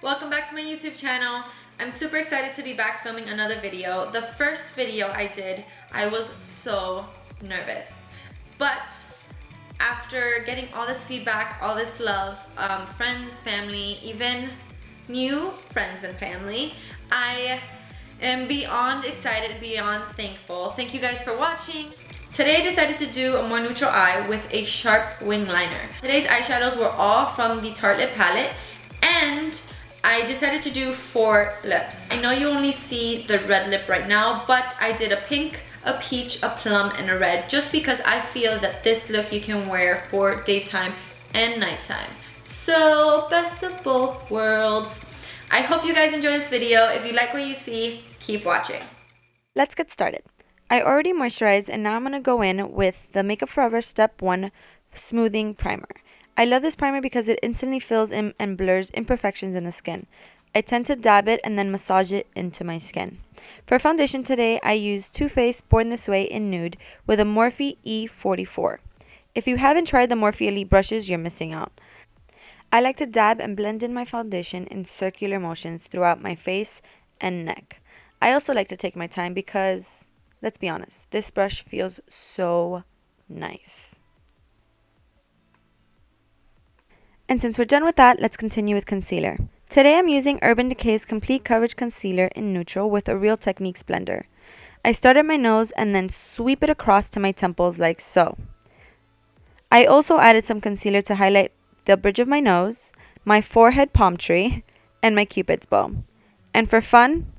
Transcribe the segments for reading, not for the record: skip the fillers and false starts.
Welcome back to my YouTube channel. I'm super excited to be back filming another video. The first video I did, I was so nervous. But after getting all this feedback, all this love, friends, family, even new friends and family, I am beyond excited, beyond thankful. Thank you guys for watching. Today I decided to do a more neutral eye with a sharp wing liner. Today's eyeshadows were all from the Tartelette palette, and I decided to do 4 lips. I know you only see the red lip right now, but I did a pink, a peach, a plum, and a red just because I feel that this look you can wear for daytime and nighttime. So, best of both worlds. I hope you guys enjoy this video. If you like what you see, keep watching. Let's get started. I already moisturized and now I'm going to go in with the Makeup Forever Step 1 Smoothing Primer. I love this primer because it instantly fills in and blurs imperfections in the skin. I tend to dab it and then massage it into my skin. For foundation today, I used Too Faced Born This Way in Nude with a Morphe E44. If you haven't tried the Morphe Elite brushes, you're missing out. I like to dab and blend in my foundation in circular motions throughout my face and neck. I also like to take my time because, let's be honest, this brush feels so nice. And since we're done with that, let's continue with concealer. Today I'm using Urban Decay's Complete Coverage Concealer in Neutral with a Real Techniques blender. I start at my nose and then sweep it across to my temples like so. I also added some concealer to highlight the bridge of my nose, my forehead palm tree, and my cupid's bow. And for fun,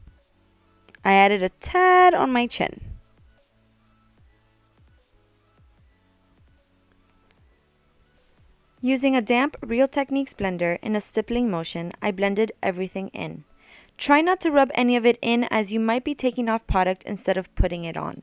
I added a tad on my chin. Using a damp Real Techniques blender in a stippling motion, I blended everything in. Try not to rub any of it in as you might be taking off product instead of putting it on.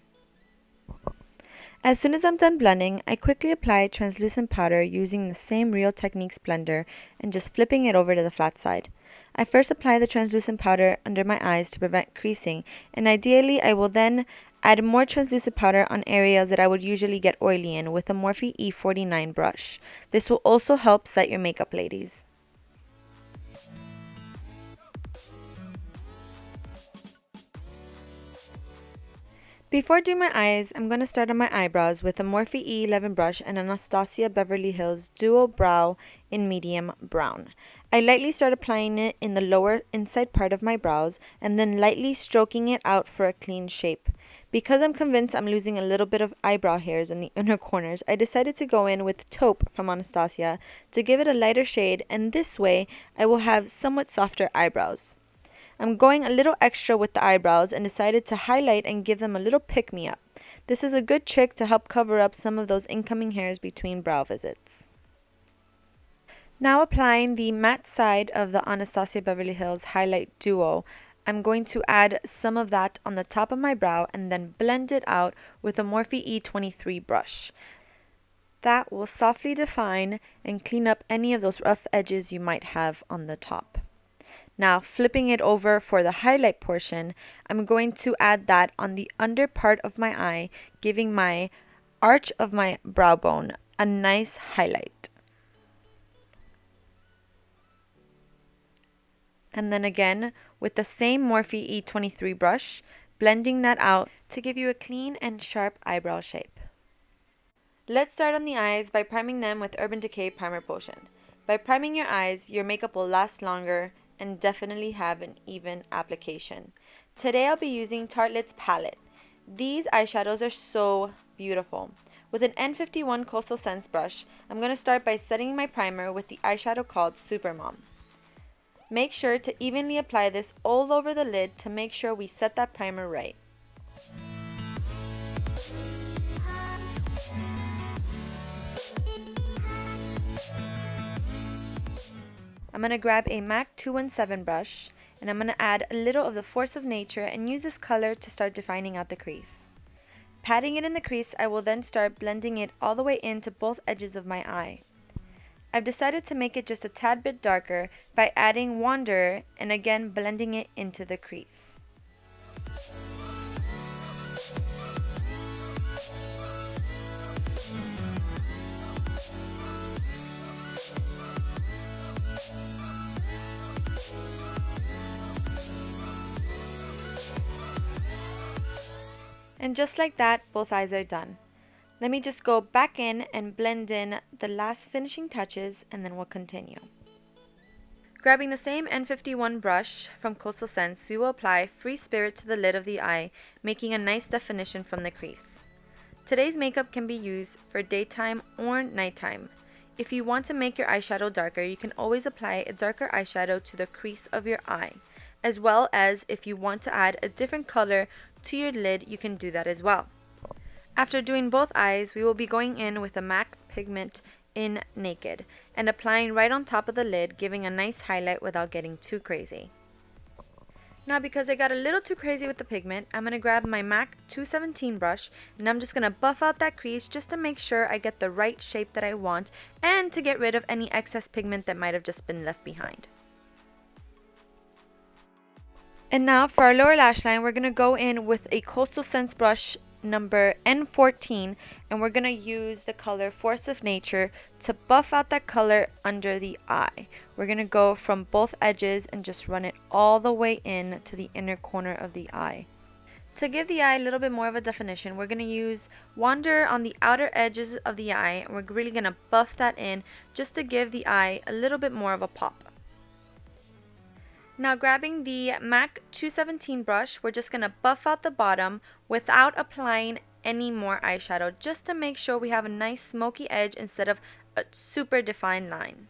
As soon as I'm done blending, I quickly apply translucent powder using the same Real Techniques blender and just flipping it over to the flat side. I first apply the translucent powder under my eyes to prevent creasing, and ideally I will then add more translucent powder on areas that I would usually get oily in with a Morphe E49 brush. This will also help set your makeup, ladies. Before doing my eyes, I'm going to start on my eyebrows with a Morphe E11 brush and Anastasia Beverly Hills Duo Brow in medium brown. I lightly start applying it in the lower inside part of my brows and then lightly stroking it out for a clean shape. Because I'm convinced I'm losing a little bit of eyebrow hairs in the inner corners, I decided to go in with Taupe from Anastasia to give it a lighter shade, and this way I will have somewhat softer eyebrows. I'm going a little extra with the eyebrows and decided to highlight and give them a little pick-me-up. This is a good trick to help cover up some of those incoming hairs between brow visits. Now applying the matte side of the Anastasia Beverly Hills Highlight Duo, I'm going to add some of that on the top of my brow and then blend it out with a Morphe E23 brush. That will softly define and clean up any of those rough edges you might have on the top. Now flipping it over for the highlight portion, I'm going to add that on the under part of my eye, giving my arch of my brow bone a nice highlight. And then again, with the same Morphe E23 brush, blending that out to give you a clean and sharp eyebrow shape. Let's start on the eyes by priming them with Urban Decay Primer Potion. By priming your eyes, your makeup will last longer and definitely have an even application. Today I'll be using Tartelette's palette. These eyeshadows are so beautiful. With an N51 Coastal Scents brush, I'm going to start by setting my primer with the eyeshadow called Supermom. Make sure to evenly apply this all over the lid to make sure we set that primer right. I'm going to grab a MAC 217 brush and I'm going to add a little of the Force of Nature and use this color to start defining out the crease. Patting it in the crease, I will then start blending it all the way into both edges of my eye. I've decided to make it just a tad bit darker by adding Wanderer and again blending it into the crease. And just like that, both eyes are done. Let me just go back in and blend in the last finishing touches, and then we'll continue. Grabbing the same N51 brush from Coastal Scents, we will apply Free Spirit to the lid of the eye, making a nice definition from the crease. Today's makeup can be used for daytime or nighttime. If you want to make your eyeshadow darker, you can always apply a darker eyeshadow to the crease of your eye, as well as if you want to add a different color to your lid, you can do that as well. After doing both eyes, we will be going in with a MAC pigment in Naked and applying right on top of the lid, giving a nice highlight without getting too crazy. Now, because I got a little too crazy with the pigment, I'm going to grab my MAC 217 brush and I'm just going to buff out that crease just to make sure I get the right shape that I want and to get rid of any excess pigment that might have just been left behind. And now for our lower lash line, we're going to go in with a Coastal Scents brush number N14, and we're going to use the color Force of Nature to buff out that color under the eye. We're going to go from both edges and just run it all the way in to the inner corner of the eye. To give the eye a little bit more of a definition, we're going to use Wander on the outer edges of the eye, and we're really going to buff that in just to give the eye a little bit more of a pop. Now, grabbing the MAC 217 brush, we're just going to buff out the bottom without applying any more eyeshadow, just to make sure we have a nice smoky edge instead of a super defined line.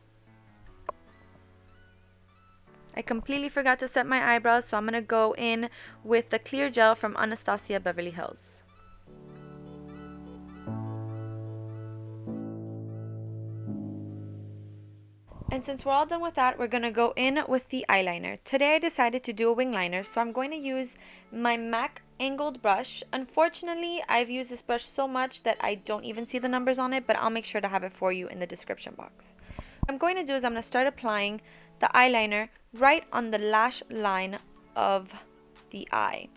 I completely forgot to set my eyebrows, so I'm going to go in with the clear gel from Anastasia Beverly Hills. And since we're all done with that, we're going to go in with the eyeliner. Today I decided to do a wing liner, so I'm going to use my MAC angled brush. Unfortunately, I've used this brush so much that I don't even see the numbers on it, but I'll make sure to have it for you in the description box. What I'm going to do is I'm going to start applying the eyeliner right on the lash line of the eye.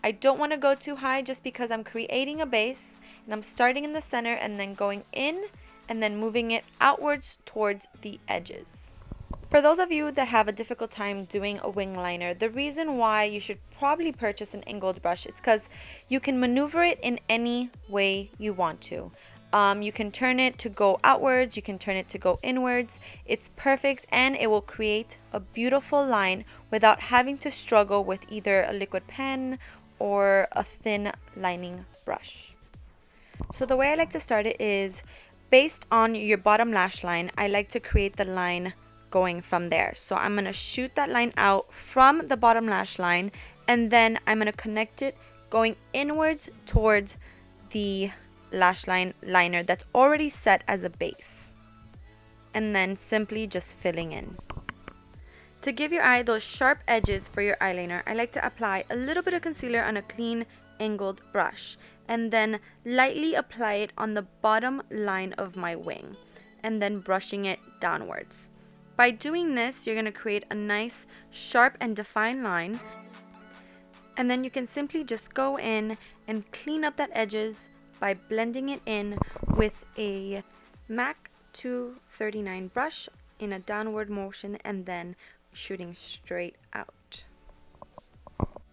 I don't want to go too high just because I'm creating a base, and I'm starting in the center and then going in and then moving it outwards towards the edges. For those of you that have a difficult time doing a wing liner, the reason why you should probably purchase an angled brush is because you can maneuver it in any way you want to. You can turn it to go outwards, you can turn it to go inwards. It's perfect, and it will create a beautiful line without having to struggle with either a liquid pen or a thin lining brush. So the way I like to start it is based on your bottom lash line. I like to create the line going from there. So I'm going to shoot that line out from the bottom lash line, and then I'm going to connect it going inwards towards the lash line liner that's already set as a base, and then simply just filling in. To give your eye those sharp edges for your eyeliner, I like to apply a little bit of concealer on a clean angled brush and then lightly apply it on the bottom line of my wing and then brushing it downwards. By doing this, you're going to create a nice sharp and defined line, and then you can simply just go in and clean up that edges by blending it in with a MAC 239 brush in a downward motion and then shooting straight out.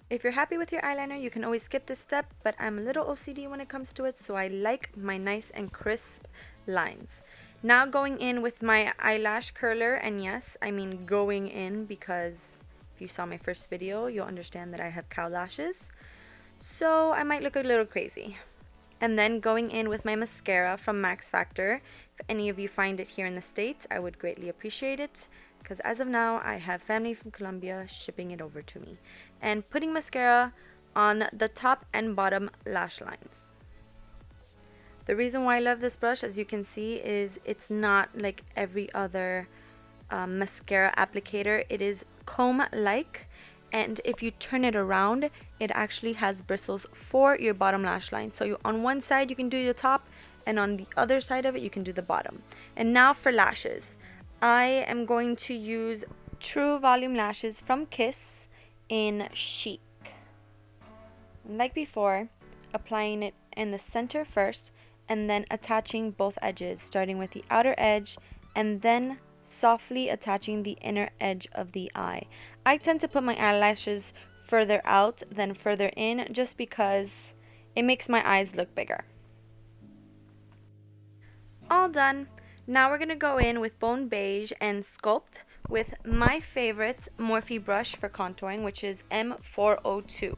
If you're happy with your eyeliner, you can always skip this step, but I'm a little OCD when it comes to it, so I like my nice and crisp lines. Now going in with my eyelash curler, and yes, I mean going in because if you saw my first video, you'll understand that I have cow lashes, so I might look a little crazy. And then going in with my mascara from Max Factor. If any of you find it here in the States, I would greatly appreciate it, because as of now, I have family from Colombia shipping it over to me. And putting mascara on the top and bottom lash lines. The reason why I love this brush, as you can see, is it's not like every other mascara applicator. It is comb-like, and if you turn it around, it actually has bristles for your bottom lash line. So on one side you can do the top, and on the other side of it you can do the bottom. And now for lashes, I am going to use True Volume Lashes from Kiss in Chic. Like before, applying it in the center first and then attaching both edges, starting with the outer edge and then softly attaching the inner edge of the eye. I tend to put my eyelashes further out than further in just because It makes my eyes look bigger. All done. Now we're going to go in with Bone Beige and sculpt with my favorite Morphe brush for contouring, which is M402.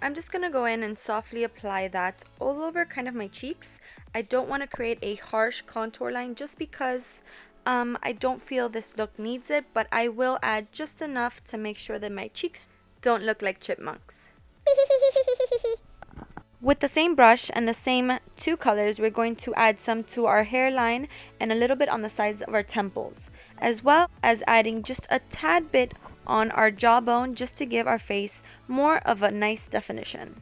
I'm just going to go in and softly apply that all over kind of my cheeks. I don't want to create a harsh contour line just because I don't feel this look needs it, but I will add just enough to make sure that my cheeks don't look like chipmunks. With the same brush and the same two colors, we're going to add some to our hairline and a little bit on the sides of our temples, as well as adding just a tad bit on our jawbone just to give our face more of a nice definition.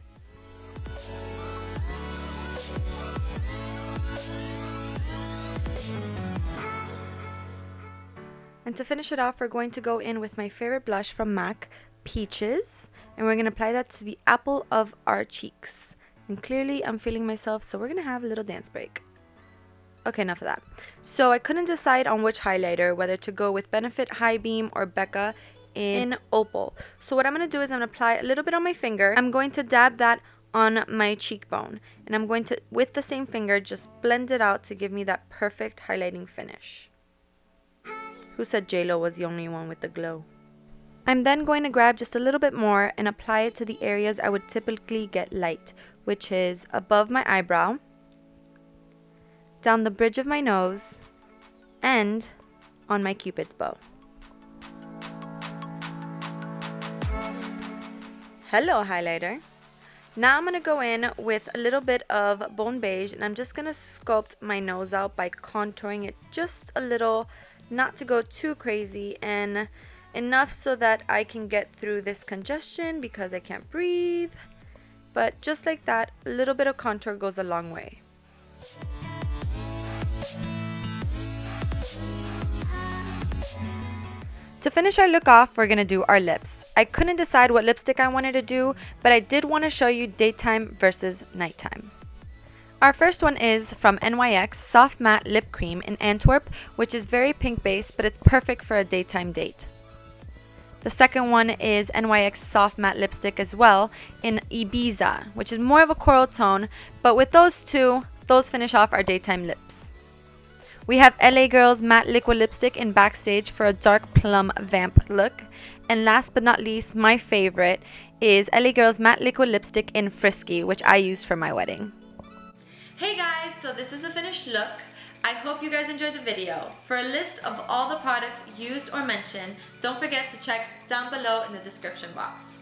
And to finish it off, we're going to go in with my favorite blush from MAC, Peaches, and we're going to apply that to the apple of our cheeks. And clearly I'm feeling myself, so we're going to have a little dance break. Okay, enough of that. So I couldn't decide on which highlighter, whether to go with Benefit High Beam or Becca in Opal. So what I'm going to do is I'm going to apply a little bit on my finger. I'm going to dab that on my cheekbone. And I'm going to, with the same finger, just blend it out to give me that perfect highlighting finish. Who said JLo was the only one with the glow? I'm then going to grab just a little bit more and apply it to the areas I would typically get light, which is above my eyebrow, down the bridge of my nose, and on my cupid's bow. Hello, highlighter. Now I'm going to go in with a little bit of Bone Beige, and I'm just going to sculpt my nose out by contouring it just a little, not to go too crazy, and enough so that I can get through this congestion because I can't breathe. But just like that, a little bit of contour goes a long way. To finish our look off, we're going to do our lips. I couldn't decide what lipstick I wanted to do, but I did want to show you daytime versus nighttime. Our first one is from NYX Soft Matte Lip Cream in Antwerp, which is very pink based, but it's perfect for a daytime date. The second one is NYX Soft Matte Lipstick as well in Ibiza, which is more of a coral tone, but with those two, those finish off our daytime lips. We have LA Girls Matte Liquid Lipstick in Backstage for a dark plum vamp look. And last but not least, my favorite is LA Girls Matte Liquid Lipstick in Frisky, which I used for my wedding. Hey guys, so this is the finished look. I hope you guys enjoyed the video. For a list of all the products used or mentioned, don't forget to check down below in the description box.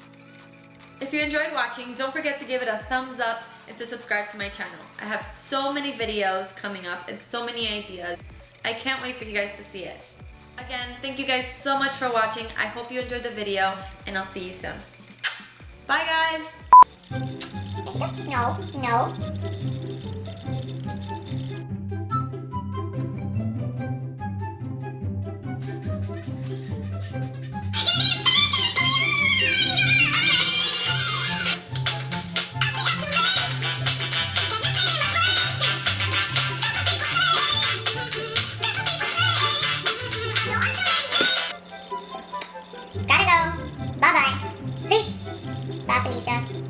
If you enjoyed watching, don't forget to give it a thumbs up and to subscribe to my channel. I have so many videos coming up and so many ideas. I can't wait for you guys to see it. Again, thank you guys so much for watching. I hope you enjoyed the video and I'll see you soon. Bye guys! No. Gotta go. Bye-bye. Peace. Bye, Felicia.